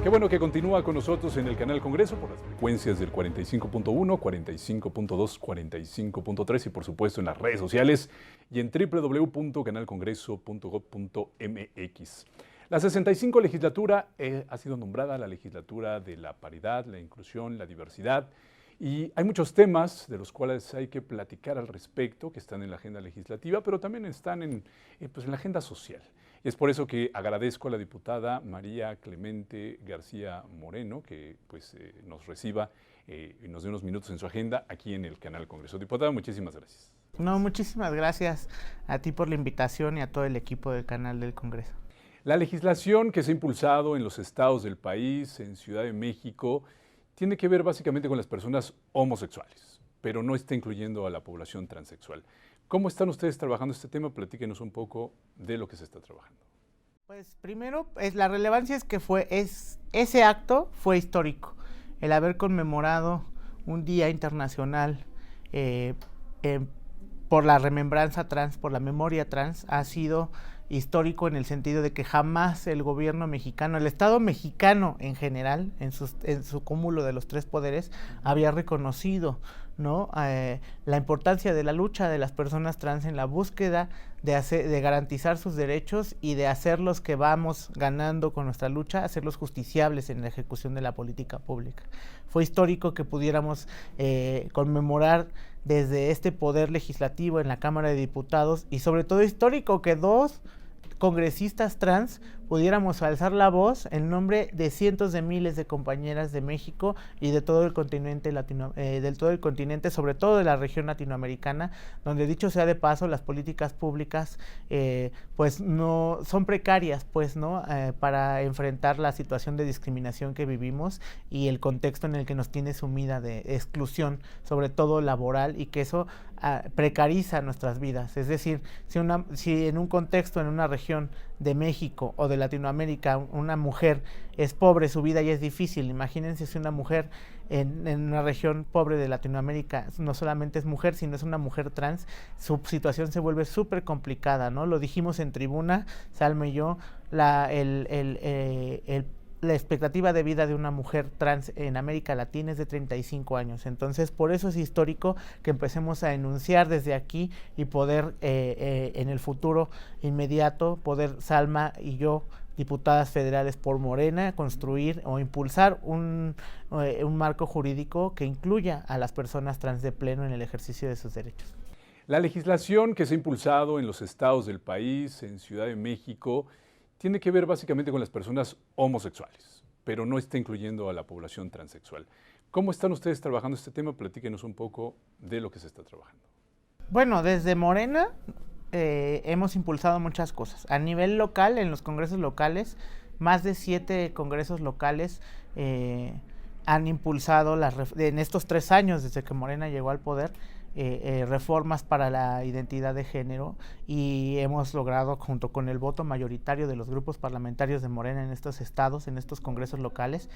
Qué bueno que continúa con nosotros en el canal Congreso por las frecuencias del 45.1, 45.2, 45.3 y por supuesto en las redes sociales y en www.canalcongreso.gov.mx. La 65 legislatura ha sido nombrada la legislatura de la paridad, la inclusión, la diversidad y hay muchos temas de los cuales hay que platicar al respecto que están en la agenda legislativa, pero también están en la agenda social. Y es por eso que agradezco a la diputada María Clemente García Moreno que nos reciba y nos dé unos minutos en su agenda aquí en el canal Congreso. Diputada, muchísimas gracias. No, muchísimas gracias a ti por la invitación y a todo el equipo del canal del Congreso. La legislación que se ha impulsado en los estados del país, en Ciudad de México, tiene que ver básicamente con las personas homosexuales, pero no está incluyendo a la población transexual. ¿Cómo están ustedes trabajando este tema? Platíquenos un poco de lo que se está trabajando. Pues primero, la relevancia es que ese acto fue histórico. El haber conmemorado un Día Internacional por la remembranza trans, por la memoria trans, ha sido histórico en el sentido de que jamás el gobierno mexicano, el Estado mexicano en general, en su cúmulo de los tres poderes, había reconocido, ¿no? La importancia de la lucha de las personas trans en la búsqueda de garantizar sus derechos y de hacerlos que vamos ganando con nuestra lucha, hacerlos justiciables en la ejecución de la política pública. Fue histórico que pudiéramos conmemorar desde este poder legislativo en la Cámara de Diputados y sobre todo histórico que dos congresistas trans pudiéramos alzar la voz en nombre de cientos de miles de compañeras de México y de todo el continente sobre todo de la región latinoamericana, donde dicho sea de paso, las políticas públicas no son precarias, para enfrentar la situación de discriminación que vivimos y el contexto en el que nos tiene sumida de exclusión, sobre todo laboral, y que eso precariza nuestras vidas. Es decir, si en un contexto, en una región de México o de Latinoamérica, una mujer es pobre, su vida ya es difícil. Imagínense si una mujer en una región pobre de Latinoamérica no solamente es mujer, sino es una mujer trans, su situación se vuelve súper complicada, ¿no? Lo dijimos en tribuna, Salma y yo, la expectativa de vida de una mujer trans en América Latina es de 35 años. Entonces, por eso es histórico que empecemos a enunciar desde aquí y poder en el futuro inmediato, Salma y yo, diputadas federales por Morena, construir o impulsar un marco jurídico que incluya a las personas trans de pleno en el ejercicio de sus derechos. La legislación que se ha impulsado en los estados del país, en Ciudad de México, tiene que ver básicamente con las personas homosexuales, pero no está incluyendo a la población transexual. ¿Cómo están ustedes trabajando este tema? Platíquenos un poco de lo que se está trabajando. Bueno, desde Morena hemos impulsado muchas cosas. A nivel local, en los congresos locales, más de 7 congresos locales han impulsado en estos 3 años desde que Morena llegó al poder, reformas para la identidad de género, y hemos logrado, junto con el voto mayoritario de los grupos parlamentarios de Morena en estos estados, en estos congresos locales,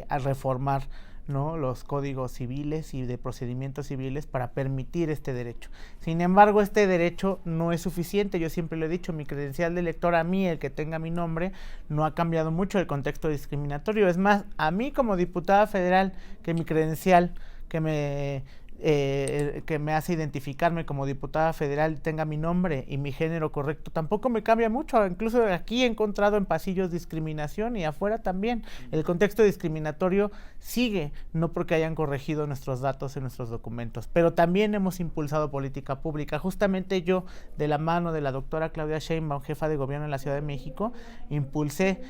a reformar, ¿no?, los códigos civiles y de procedimientos civiles para permitir este derecho. Sin embargo, este derecho no es suficiente. Yo siempre lo he dicho, mi credencial de elector, a mí, el que tenga mi nombre, no ha cambiado mucho el contexto discriminatorio. Es más, a mí como diputada federal, que mi credencial que me hace identificarme como diputada federal tenga mi nombre y mi género correcto, tampoco me cambia mucho. Incluso aquí he encontrado en pasillos discriminación y afuera también. El contexto discriminatorio sigue, no porque hayan corregido nuestros datos en nuestros documentos, pero también hemos impulsado política pública. Justamente yo, de la mano de la doctora Claudia Sheinbaum, jefa de gobierno en la Ciudad de México, impulsé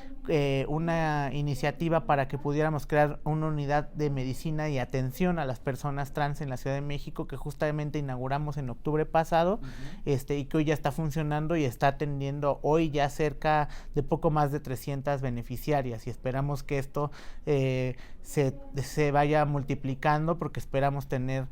una iniciativa para que pudiéramos crear una unidad de medicina y atención a las personas trans en la Ciudad de México, que justamente inauguramos en octubre pasado, y que hoy ya está funcionando y está atendiendo hoy ya cerca de poco más de 300 beneficiarias, y esperamos que esto se vaya multiplicando, porque esperamos tener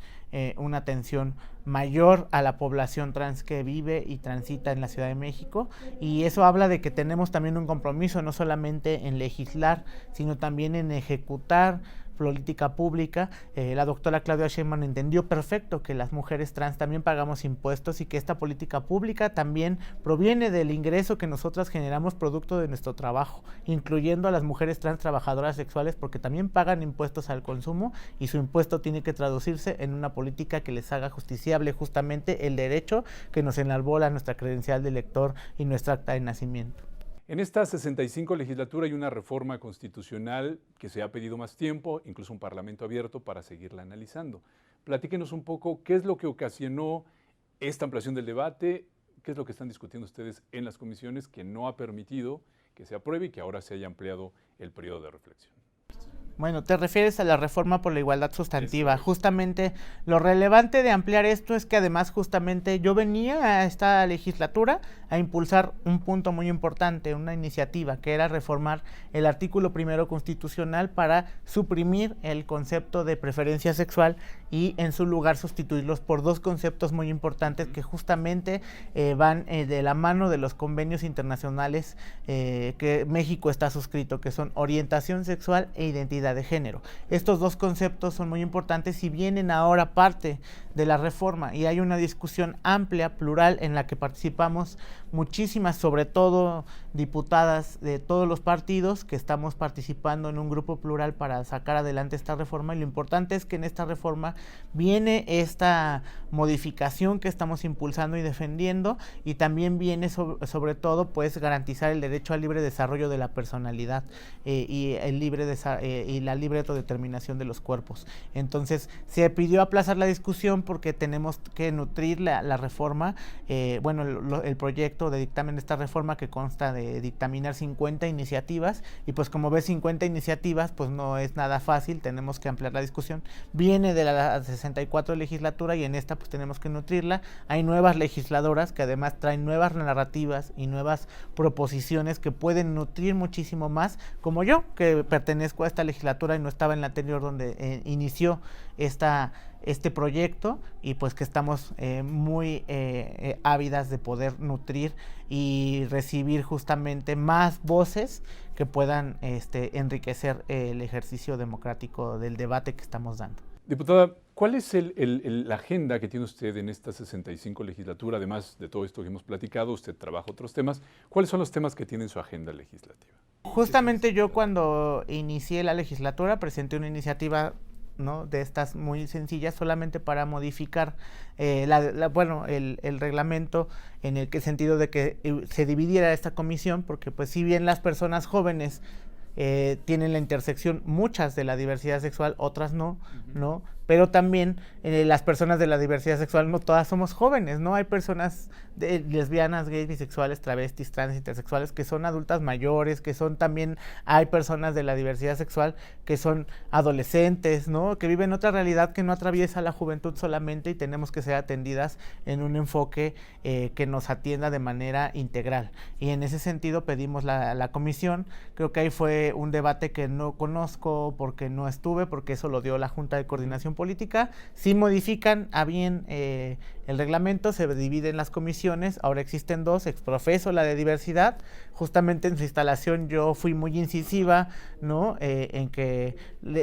una atención mayor a la población trans que vive y transita en la Ciudad de México, y eso habla de que tenemos también un compromiso no solamente en legislar, sino también en ejecutar política pública. La doctora Claudia Sheinbaum entendió perfecto que las mujeres trans también pagamos impuestos y que esta política pública también proviene del ingreso que nosotras generamos producto de nuestro trabajo, incluyendo a las mujeres trans trabajadoras sexuales, porque también pagan impuestos al consumo y su impuesto tiene que traducirse en una política que les haga justiciable justamente el derecho que nos enarbola nuestra credencial de elector y nuestra acta de nacimiento. En esta 65 legislatura hay una reforma constitucional que se ha pedido más tiempo, incluso un parlamento abierto para seguirla analizando. Platíquenos un poco qué es lo que ocasionó esta ampliación del debate, qué es lo que están discutiendo ustedes en las comisiones que no ha permitido que se apruebe y que ahora se haya ampliado el periodo de reflexión. Bueno, te refieres a la reforma por la igualdad sustantiva. Justamente lo relevante de ampliar esto es que además justamente yo venía a esta legislatura a impulsar un punto muy importante, una iniciativa que era reformar el artículo 1 constitucional para suprimir el concepto de preferencia sexual y en su lugar sustituirlos por dos conceptos muy importantes que justamente van de la mano de los convenios internacionales que México está suscrito, que son orientación sexual e identidad de género. Estos dos conceptos son muy importantes y vienen ahora parte de la reforma y hay una discusión amplia, plural, en la que participamos muchísimas, sobre todo diputadas de todos los partidos que estamos participando en un grupo plural para sacar adelante esta reforma, y lo importante es que en esta reforma viene esta modificación que estamos impulsando y defendiendo, y también viene sobre todo pues garantizar el derecho al libre desarrollo de la personalidad y la libre autodeterminación de los cuerpos. Entonces se pidió aplazar la discusión porque tenemos que nutrir la reforma, el proyecto de dictamen de esta reforma, que consta de dictaminar 50 iniciativas, y pues como ves 50 iniciativas pues no es nada fácil, tenemos que ampliar la discusión. Viene de la 64 legislatura y en esta pues tenemos que nutrirla. Hay nuevas legisladoras que además traen nuevas narrativas y nuevas proposiciones que pueden nutrir muchísimo más, como yo, que pertenezco a esta legislatura y no estaba en la anterior donde inició este proyecto, y pues que estamos muy ávidas de poder nutrir y recibir justamente más voces que puedan enriquecer el ejercicio democrático del debate que estamos dando. Diputada, ¿cuál es la agenda que tiene usted en esta 65 legislatura? Además de todo esto que hemos platicado, usted trabaja otros temas. ¿Cuáles son los temas que tiene en su agenda legislativa? Justamente yo cuando inicié la legislatura presenté una iniciativa, ¿no?, de estas muy sencillas, solamente para modificar el reglamento, en el sentido de que se dividiera esta comisión, porque pues si bien las personas jóvenes tienen la intersección, muchas de la diversidad sexual, otras no, ¿no? Pero también las personas de la diversidad sexual no todas somos jóvenes, ¿no? Hay personas lesbianas, gays, bisexuales, travestis, trans, intersexuales que son adultas mayores, hay personas de la diversidad sexual que son adolescentes, ¿no? Que viven otra realidad que no atraviesa la juventud solamente, y tenemos que ser atendidas en un enfoque que nos atienda de manera integral. Y en ese sentido pedimos la comisión. Creo que ahí fue un debate que no conozco porque no estuve, porque eso lo dio la Junta de Coordinación Política. Si modifican a bien el reglamento, se dividen las comisiones. Ahora existen dos: exprofeso, la de diversidad. Justamente en su instalación yo fui muy incisiva, ¿no?, en que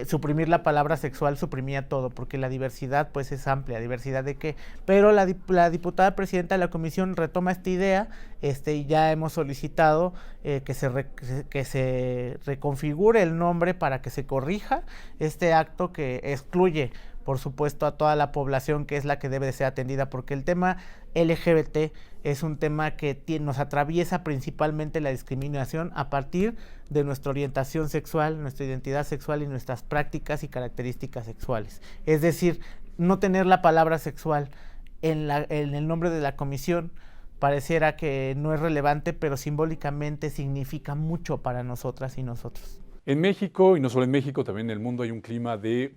suprimir la palabra sexual suprimía todo, porque la diversidad pues es amplia. ¿Diversidad de qué? Pero la diputada presidenta de la comisión retoma esta idea, y ya hemos solicitado que se reconfigure el nombre para que se corrija este acto que excluye, por supuesto, a toda la población, que es la que debe de ser atendida, porque el tema LGBT es un tema que nos atraviesa principalmente la discriminación a partir de nuestra orientación sexual, nuestra identidad sexual y nuestras prácticas y características sexuales. Es decir, no tener la palabra sexual en el nombre de la comisión pareciera que no es relevante, pero simbólicamente significa mucho para nosotras y nosotros. En México, y no solo en México, también en el mundo hay un clima de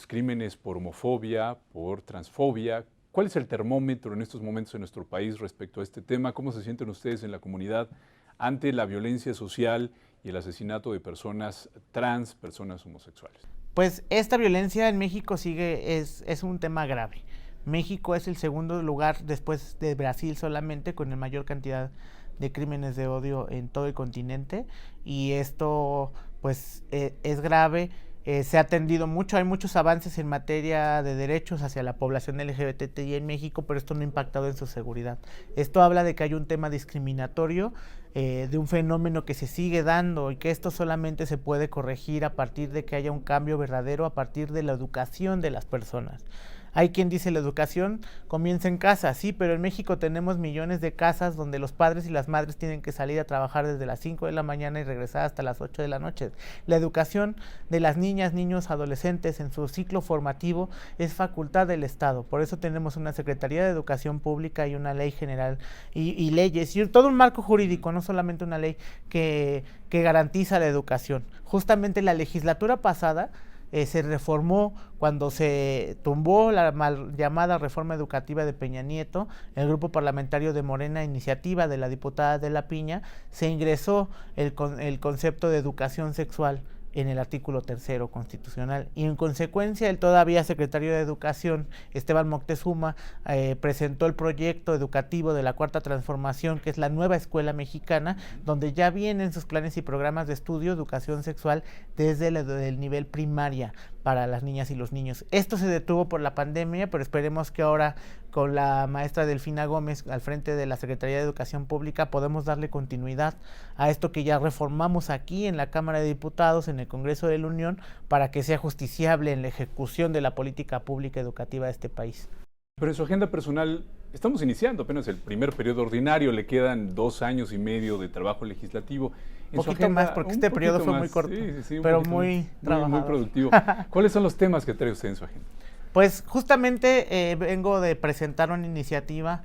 crímenes por homofobia, por transfobia. ¿Cuál es el termómetro en estos momentos en nuestro país respecto a este tema? ¿Cómo se sienten ustedes en la comunidad ante la violencia social y el asesinato de personas trans, personas homosexuales? Pues esta violencia en México es un tema grave. México es el segundo lugar después de Brasil solamente con la mayor cantidad de crímenes de odio en todo el continente, y esto pues es grave Se ha atendido mucho, hay muchos avances en materia de derechos hacia la población LGBTI en México, pero esto no ha impactado en su seguridad. Esto habla de que hay un tema discriminatorio, de un fenómeno que se sigue dando y que esto solamente se puede corregir a partir de que haya un cambio verdadero, a partir de la educación de las personas. Hay quien dice la educación comienza en casa, sí, pero en México tenemos millones de casas donde los padres y las madres tienen que salir a trabajar desde las 5 de la mañana y regresar hasta las 8 de la noche. La educación de las niñas, niños, adolescentes en su ciclo formativo es facultad del Estado. Por eso tenemos una Secretaría de Educación Pública y una ley general y leyes, y todo un marco jurídico, no solamente una ley que garantiza la educación. Justamente la legislatura pasada se reformó cuando se tumbó la mal llamada reforma educativa de Peña Nieto, el grupo parlamentario de Morena, iniciativa de la diputada de la Piña, se ingresó el concepto de educación sexual en el artículo 3º constitucional, y en consecuencia el todavía secretario de Educación, Esteban Moctezuma, presentó el proyecto educativo de la Cuarta Transformación, que es la nueva escuela mexicana, donde ya vienen sus planes y programas de estudio educación sexual desde el nivel primaria para las niñas y los niños. Esto se detuvo por la pandemia, pero esperemos que ahora, con la maestra Delfina Gómez al frente de la Secretaría de Educación Pública, podemos darle continuidad a esto que ya reformamos aquí en la Cámara de Diputados, en el Congreso de la Unión, para que sea justiciable en la ejecución de la política pública educativa de este país. Pero en su agenda personal, estamos iniciando apenas el primer periodo ordinario, le quedan 2 años y medio de trabajo legislativo. Un poquito más, porque este periodo fue muy corto, pero muy trabajador. Muy productivo. ¿Cuáles son los temas que trae usted en su agenda? Pues justamente vengo de presentar una iniciativa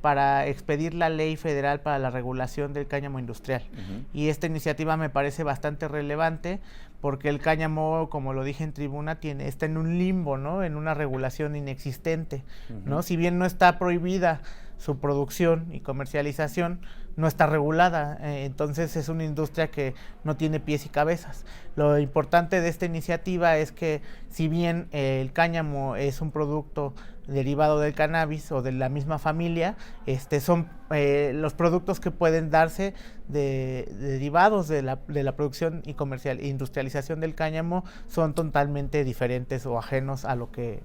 para expedir la Ley Federal para la Regulación del Cáñamo Industrial. Y esta iniciativa me parece bastante relevante porque el cáñamo, como lo dije en tribuna, está en un limbo, ¿no? En una regulación inexistente, ¿no? Si bien no está prohibida su producción y comercialización, no está regulada, entonces es una industria que no tiene pies y cabezas. Lo importante de esta iniciativa es que, si bien el cáñamo es un producto derivado del cannabis o de la misma familia, son los productos que pueden darse derivados de la producción y industrialización del cáñamo son totalmente diferentes o ajenos a lo que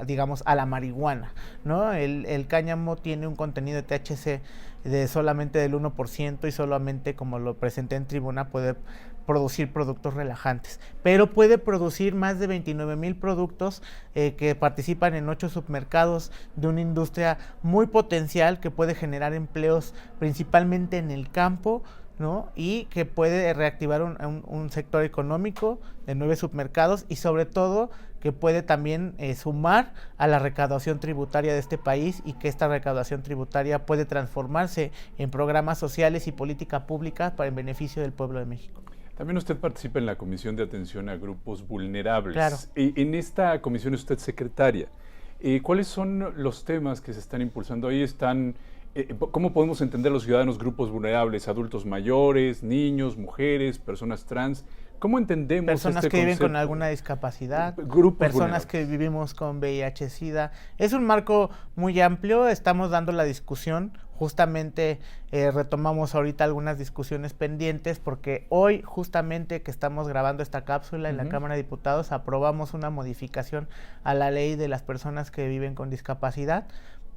digamos a la marihuana, ¿no? El cáñamo tiene un contenido de THC de solamente del 1% y solamente, como lo presenté en tribuna, puede producir productos relajantes, pero puede producir más de 29,000 productos que participan en 8 submercados de una industria muy potencial que puede generar empleos principalmente en el campo, ¿no? Y que puede reactivar un sector económico de 9 submercados y sobre todo que puede también sumar a la recaudación tributaria de este país, y que esta recaudación tributaria puede transformarse en programas sociales y política pública para el beneficio del pueblo de México. También usted participa en la Comisión de Atención a Grupos Vulnerables. Claro. En esta comisión es usted secretaria. ¿Cuáles son los temas que se están impulsando ahí? ¿Cómo podemos entender a los ciudadanos grupos vulnerables? ¿Adultos mayores, niños, mujeres, personas trans? ¿Cómo entendemos personas que viven con alguna discapacidad, personas que vivimos con VIH-Sida? Es un marco muy amplio, estamos dando la discusión, justamente retomamos ahorita algunas discusiones pendientes, porque hoy justamente que estamos grabando esta cápsula en la Cámara de Diputados aprobamos una modificación a la ley de las personas que viven con discapacidad,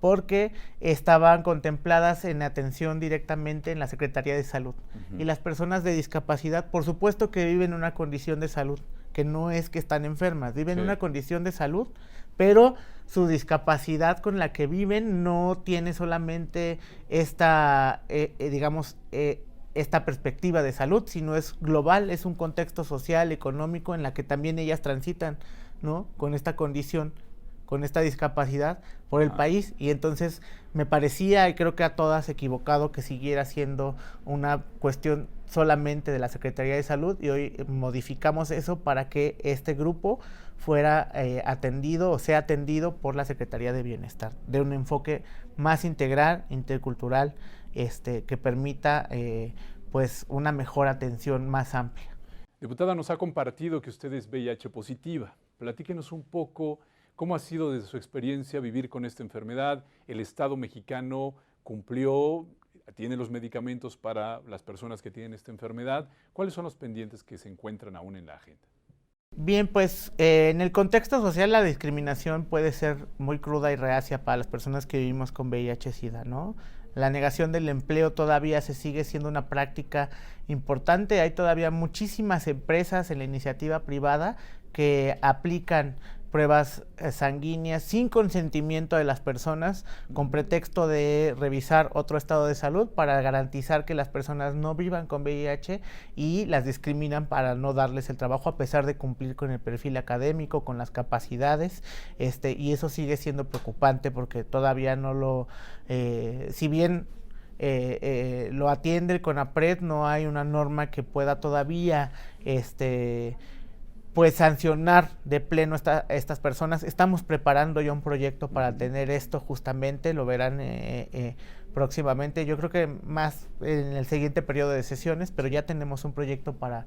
porque estaban contempladas en atención directamente en la Secretaría de Salud. Y las personas de discapacidad, por supuesto que viven una condición de salud, que no es que están enfermas, viven una condición de salud, pero su discapacidad con la que viven no tiene solamente esta, esta perspectiva de salud, sino es global, es un contexto social, económico, en la que también ellas transitan, ¿no? Con esta condición, con esta discapacidad por el país, y entonces me parecía, y creo que a todas equivocado, que siguiera siendo una cuestión solamente de la Secretaría de Salud, y hoy modificamos eso para que este grupo fuera atendido o sea atendido por la Secretaría de Bienestar, de un enfoque más integral, intercultural, que permita pues una mejor atención más amplia. Diputada, nos ha compartido que usted es VIH positiva. Platíquenos un poco cómo ha sido desde su experiencia vivir con esta enfermedad. ¿El Estado mexicano cumplió ¿Tiene los medicamentos para las personas que tienen esta enfermedad? ¿Cuáles son los pendientes que se encuentran aún en la agenda? Bien, pues en el contexto social la discriminación puede ser muy cruda y reacia para las personas que vivimos con VIH-Sida, ¿no? La negación del empleo todavía se sigue siendo una práctica importante. Hay todavía muchísimas empresas en la iniciativa privada que aplican pruebas sanguíneas sin consentimiento de las personas con pretexto de revisar otro estado de salud para garantizar que las personas no vivan con VIH y las discriminan para no darles el trabajo a pesar de cumplir con el perfil académico, con las capacidades, y eso sigue siendo preocupante porque todavía no lo, si bien lo atiende el CONAPRED, no hay una norma que pueda todavía pues sancionar de pleno estas personas. Estamos preparando ya un proyecto para tener esto justamente, lo verán próximamente, yo creo que más en el siguiente periodo de sesiones, pero ya tenemos un proyecto para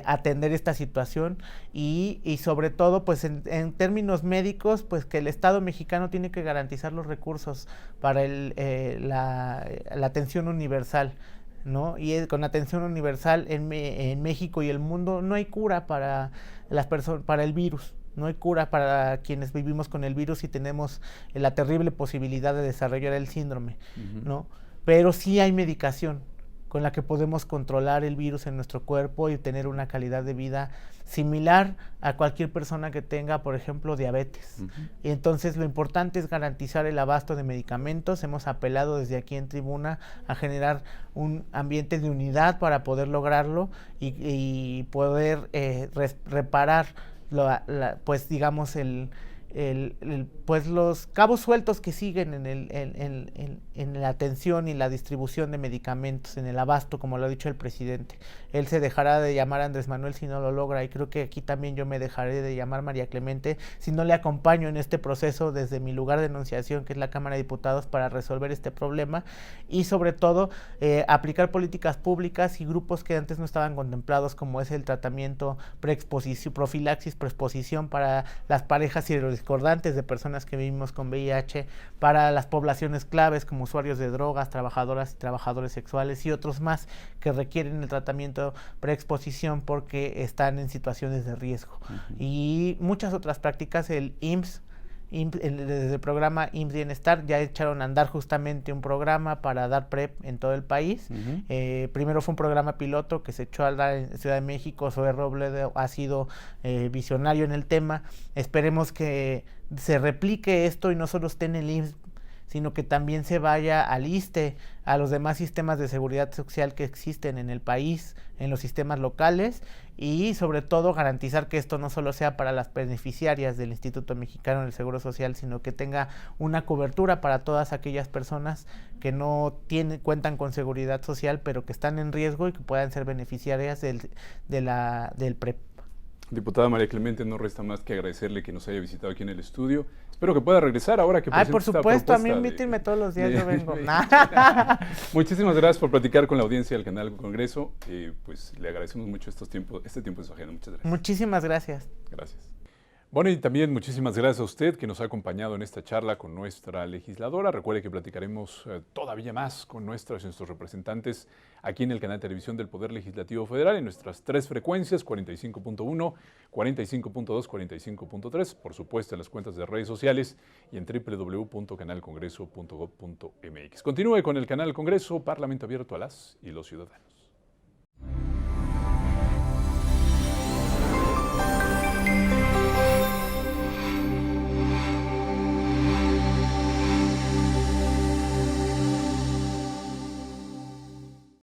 atender esta situación y sobre todo pues en términos médicos, pues que el Estado mexicano tiene que garantizar los recursos para la atención universal, ¿no? Y con atención universal en México y el mundo no hay cura para las personas, para el virus. No hay cura para quienes vivimos con el virus y tenemos la terrible posibilidad de desarrollar el síndrome, ¿no? Pero sí hay medicación con la que podemos controlar el virus en nuestro cuerpo y tener una calidad de vida similar a cualquier persona que tenga, por ejemplo, diabetes. Y entonces lo importante es garantizar el abasto de medicamentos. Hemos apelado desde aquí en tribuna a generar un ambiente de unidad para poder lograrlo y poder reparar pues digamos pues los cabos sueltos que siguen en la atención y la distribución de medicamentos, en el abasto, como lo ha dicho el presidente. Él se dejará de llamar Andrés Manuel si no lo logra, y creo que aquí también yo me dejaré de llamar María Clemente si no le acompaño en este proceso desde mi lugar de enunciación, que es la Cámara de Diputados, para resolver este problema y sobre todo aplicar políticas públicas y grupos que antes no estaban contemplados, como es el tratamiento preexposición, profilaxis, preexposición para las parejas discordantes de personas que vivimos con VIH, para las poblaciones claves como usuarios de drogas, trabajadoras y trabajadores sexuales y otros más que requieren el tratamiento preexposición porque están en situaciones de riesgo. Y muchas otras prácticas. El IMSS, desde el programa IMSS Bienestar, ya echaron a andar justamente un programa para dar PrEP en todo el país. Primero fue un programa piloto que se echó a andar en Ciudad de México. Zoe Robledo ha sido visionario en el tema. Esperemos que se replique esto y no solo esté en el IMSS, sino que también se vaya al ISSSTE, a los demás sistemas de seguridad social que existen en el país, en los sistemas locales, y sobre todo garantizar que esto no solo sea para las beneficiarias del Instituto Mexicano del Seguro Social, sino que tenga una cobertura para todas aquellas personas que no cuentan con seguridad social, pero que están en riesgo y que puedan ser beneficiarias del PrEP. Diputada María Clemente, no resta más que agradecerle que nos haya visitado aquí en el estudio. Espero que pueda regresar ahora que presente por supuesto, a mí invítenme todos los días, yo vengo. Muchísimas gracias por platicar con la audiencia del canal Congreso. Pues le agradecemos mucho este tiempo de su agenda. Muchas gracias. Muchísimas gracias. Gracias. Bueno, y también muchísimas gracias a usted que nos ha acompañado en esta charla con nuestra legisladora. Recuerde que platicaremos todavía más con nuestros representantes aquí en el canal de televisión del Poder Legislativo Federal en nuestras 3 frecuencias, 45.1, 45.2, 45.3, por supuesto en las cuentas de redes sociales y en www.canalcongreso.gov.mx. Continúe con el canal Congreso, Parlamento Abierto a las y los ciudadanos.